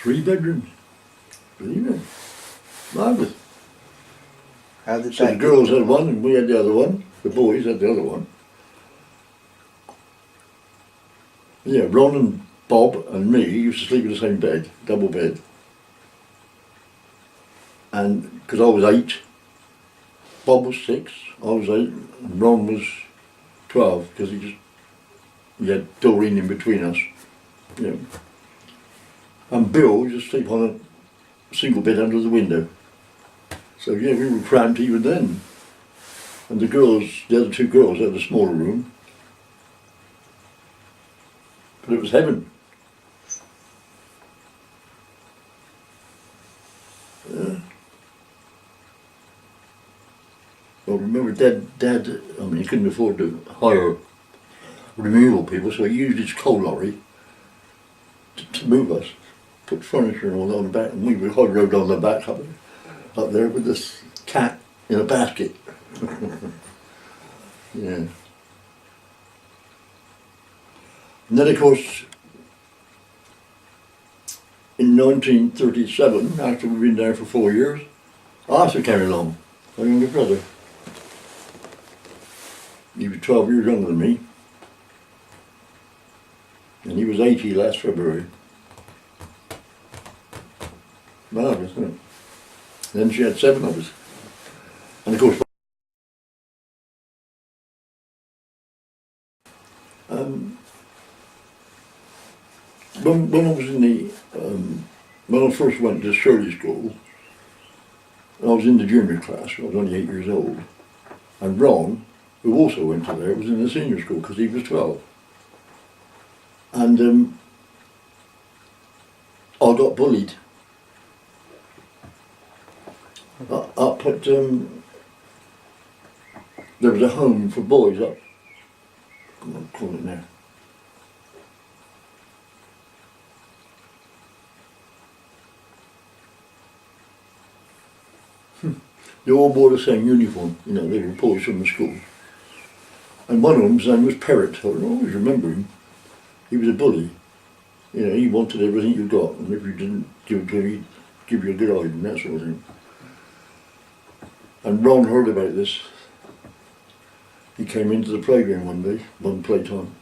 3 bedrooms. Believe it. Marvellous. How did So that the girls had one and we had the other one. The boys had the other one. Yeah, Ron and Bob and me used to sleep in the same bed, double bed. And because I was 8, Bob was 6, I was 8, and Ron was 12 because he had Doreen in between us. Yeah. And Bill used to sleep on a single bed under the window. So yeah, we were cramped even then. And the girls, the other 2 girls had a smaller room. But it was heaven. Yeah. Well, remember Dad, I mean, he couldn't afford to hire removal people, so he used his coal lorry to move us, put furniture and all that on the back, and we rode on the back up there with this cat in a basket. Yeah. And then of course, in 1937, after we'd been there for 4 years, Arthur came along, my younger brother. He was 12 years younger than me. And he was 80 last February. Marvellous, isn't it? Then she had 7 of us. And of course, when I was in the, when I first went to Shirley School, I was in the junior class, I was only 8 years old. And Ron, who also went to there, was in the senior school because he was 12. And I got bullied. Up at, there was a home for boys up, what do I call it now? They all wore the same uniform, you know, they were boys from the school. And one of them's name was Perrott, I always remember him. He was a bully. You know, he wanted everything you got, and if you didn't give it to him, he'd give you a good eye and that sort of thing. And Ron heard about this. He came into the playground one day, one playtime.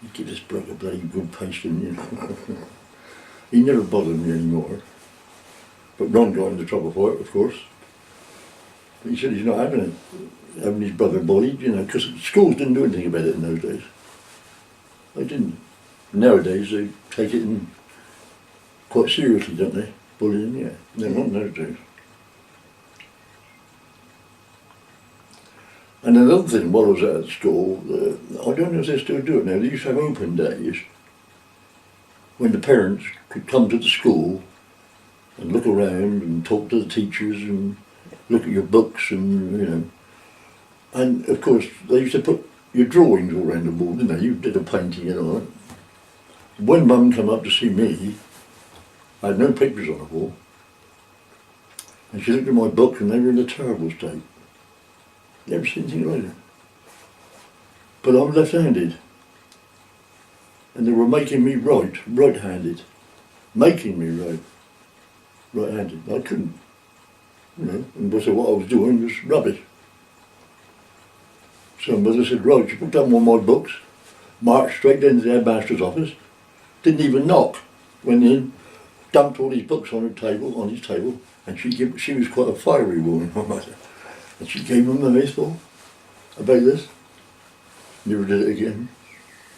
He'd give this bloke a bloody good pasting, you know. He never bothered me anymore. But Ron got into trouble for it, of course. He said he's not having it, having his brother bullied, you know, because schools didn't do anything about it in those days. They didn't. Nowadays they take it in quite seriously, don't they? Bullying, yeah. No, not in those days. And another thing, while I was at school, I don't know if they still do it now, they used to have open days when the parents could come to the school and look around and talk to the teachers and look at your books and, you know. And of course, they used to put your drawings all around the wall, didn't they? You did a painting and all that. When Mum came up to see me, I had no pictures on the wall. And she looked at my book and they were in a terrible state. Never seen anything like it. But I'm left-handed. And they were making me write, right-handed. Making me write, right-handed. I couldn't, you know, and so what I was doing was rubbish. So Mother said, right, she picked up one of my books, marched straight into the headmaster's office, didn't even knock, went in, dumped all his books on his table, and she was quite a fiery woman, my mother. And she gave him the baseball about this. Never did it again.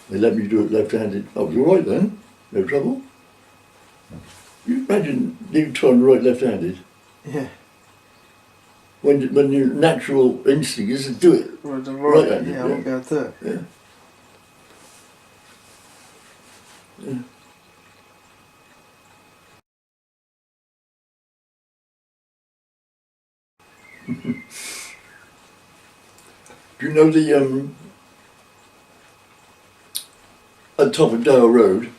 They let me do it left-handed. I was all right then, no trouble. You imagine you trying to write left-handed. Yeah. When your natural instinct is to do it right-handed. Yeah, I won't be able to do it. Yeah. Yeah. Do you know the at the top of Dale Road?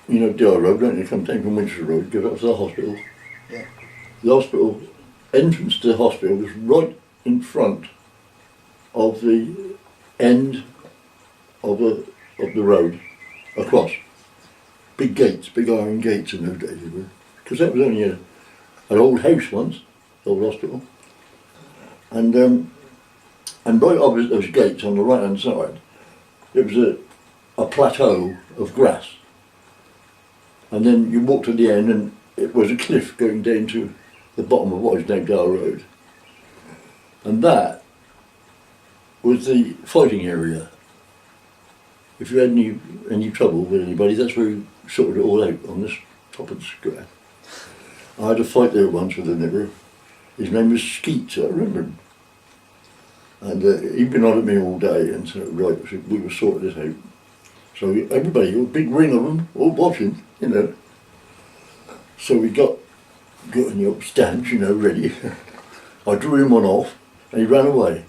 You know Dale Road, don't you? Come down from Winchester Road, go up to the hospital. Yeah. The hospital entrance to the hospital was right in front of the end of the road across. big gates, big iron gates in those days. Because that was only an old house once, old hospital. And right opposite those gates on the right hand side, there was a plateau of grass. And then you walked to the end and it was a cliff going down to the bottom of what is now Coxford Road. And that was the fighting area. If you had any trouble with anybody, that's where you sorted it all out, on this top of the square. I had a fight there once with a neighbour. His name was Skeet, I remember him. And he'd been on at me all day, and so right, so we were sorting this out. So everybody, a big ring of them, all watching, you know. So we got in the upstance, you know, ready. I drew him one off, and he ran away.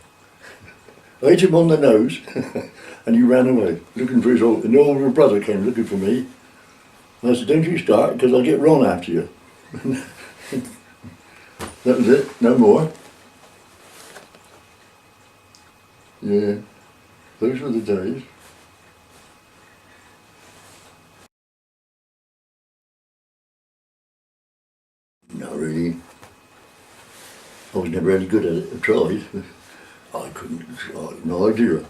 I hit him on the nose, and he ran away, looking for his and the older brother came looking for me. And I said, don't you start, because I'll get Ron after you. That was it, no more. Yeah, those were the days. Not really. I was never any good at it. I tried. I had no idea.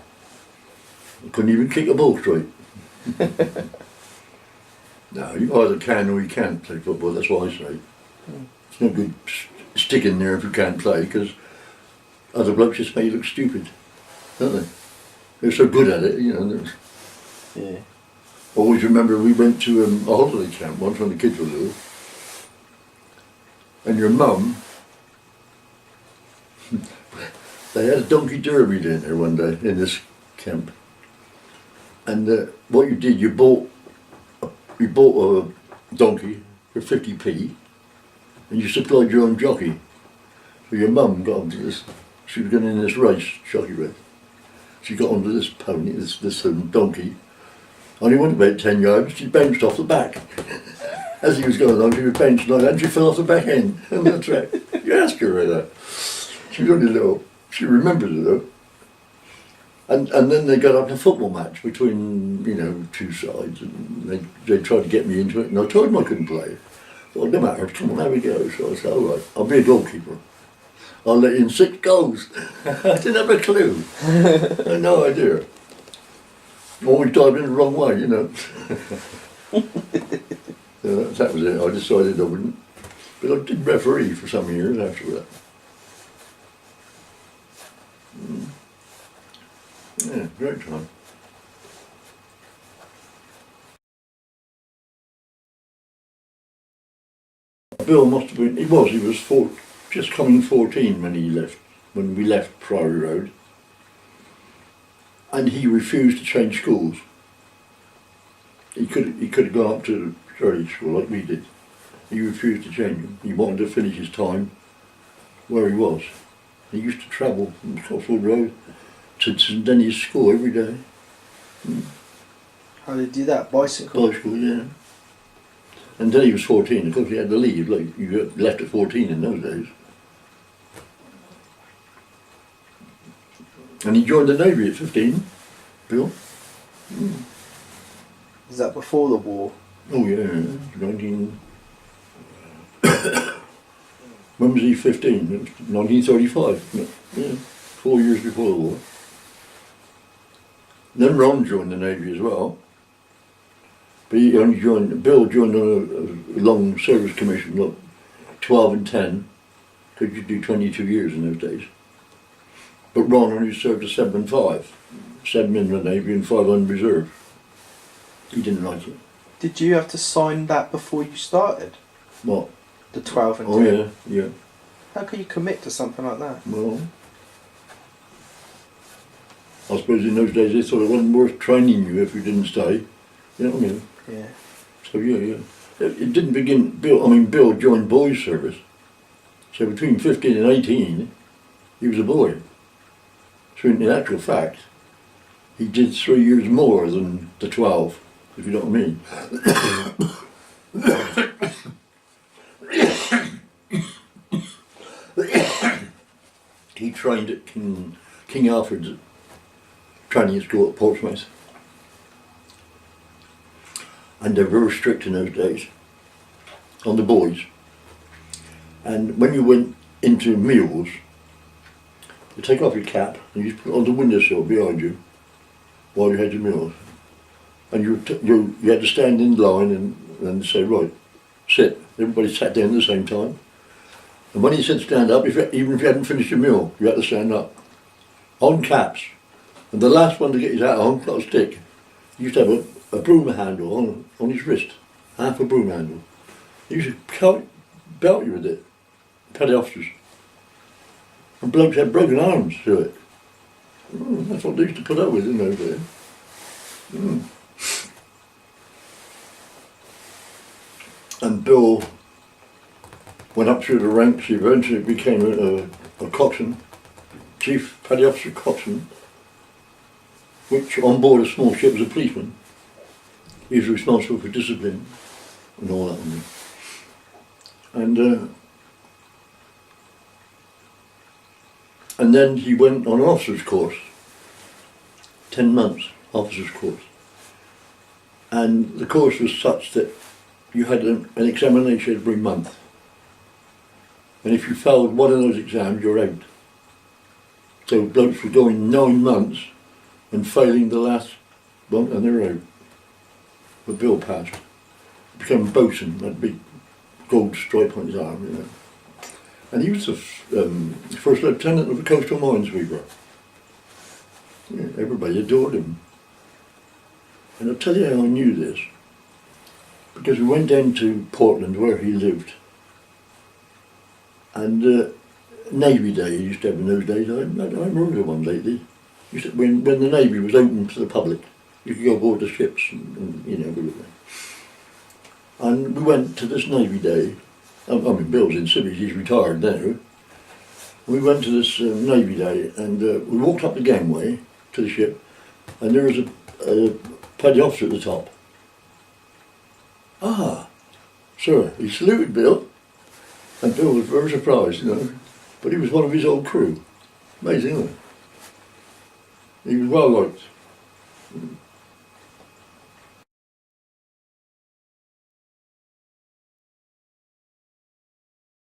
I couldn't even kick a ball straight. No, you either can or you can't play football, that's what I say. It's no good sticking there if you can't play, because other blokes just make you look stupid, don't they? They're so good at it, you know. Yeah. Always remember we went to a holiday camp once when the kids were little, and your mum, they had a donkey derby down there one day in this camp, and what you did, you bought a donkey for 50p, and you supplied your own jockey. So your mum got onto this, she was going in this race, jockey race. She got onto this pony, this donkey. Only went about 10 yards, she bounced off the back. As he was going along, she was bouncing like that, and she fell off the back end on the track. You ask her about that. She was only little, she remembers it though. And then they got up a football match between, you know, two sides, and they tried to get me into it, and I told them I couldn't play. Well, no matter, come on, have a go. So I said, all right, I'll be a goalkeeper. I'll let in 6 goals. I didn't have a clue. I had no idea. Always dived in the wrong way, you know. So that was it. I decided I wouldn't. But I did referee for some years after that. Yeah, great time. Bill must have been, he was just coming 14 when we left Priory Road. And he refused to change schools. He could have gone up to Surrey School like we did. He refused to change them. He wanted to finish his time where he was. He used to travel from Coxford Road to St Denny's school every day. How did he do that? Bicycle? Bicycle, yeah. Until he was 14, of course he had to leave, like you got left at 14 in those days. And he joined the Navy at 15, Bill. Is that before the war? Oh yeah, 19... When was he 15? 1935, yeah, 4 years before the war. Then Ron joined the Navy as well. But he only Bill joined on a long service commission, like 12 and 10, because you do 22 years in those days. But Ron only served a 7 and 5, 7 in the Navy and 5 on reserve. He didn't like it. Did you have to sign that before you started? What? The 12 and 10? Oh yeah. How can you commit to something like that? Well, I suppose in those days they thought it wasn't worth training you if you didn't stay. You know what I mean? Yeah. So yeah. It didn't begin, Bill joined boys service. So between 15 and 18, he was a boy. So in actual fact, he did 3 years more than the 12, if you know what I mean. He trained at King Alfred's training school at Portsmouth. and they were very strict in those days on the boys. And when you went into meals, you take off your cap and you put it on the windowsill behind you while you had your meals. And you had to stand in line and say, right, sit. Everybody sat down at the same time. And when he said stand up, even if you hadn't finished your meal, you had to stand up. On caps. And the last one to get his hat on got a stick. He used to have a broom handle on his wrist. Half a broom handle. He used to belt you with it. Petty officers. And blokes had broken arms to it. That's what they used to put up with in those days. And Bill went up through the ranks. He eventually became a coxswain, chief petty officer coxswain, which on board a small ship was a policeman. He was responsible for discipline and all that. And then he went on an officer's course, 10 months officer's course. And the course was such that you had an examination every month. And if you failed one of those exams, you're out. So blokes were going 9 months and failing the last one, and they're out. But Bill passed. He became a boatswain, that big gold stripe on his arm, you know. And he was the first lieutenant of the coastal minesweeper. Yeah, everybody adored him. And I'll tell you how I knew this. Because we went down to Portland where he lived. And Navy Day he used to have in those days. I remember one lately. When the Navy was open to the public, you could go aboard the ships and you know, everything. And we went to this Navy Day. I mean, Bill's in civics, he's retired now. We went to this Navy Day and we walked up the gangway to the ship and there was a petty officer at the top. Ah, sir, he saluted Bill. And Bill was very surprised, you know. But he was one of his old crew. Amazing, isn't it? He was well liked.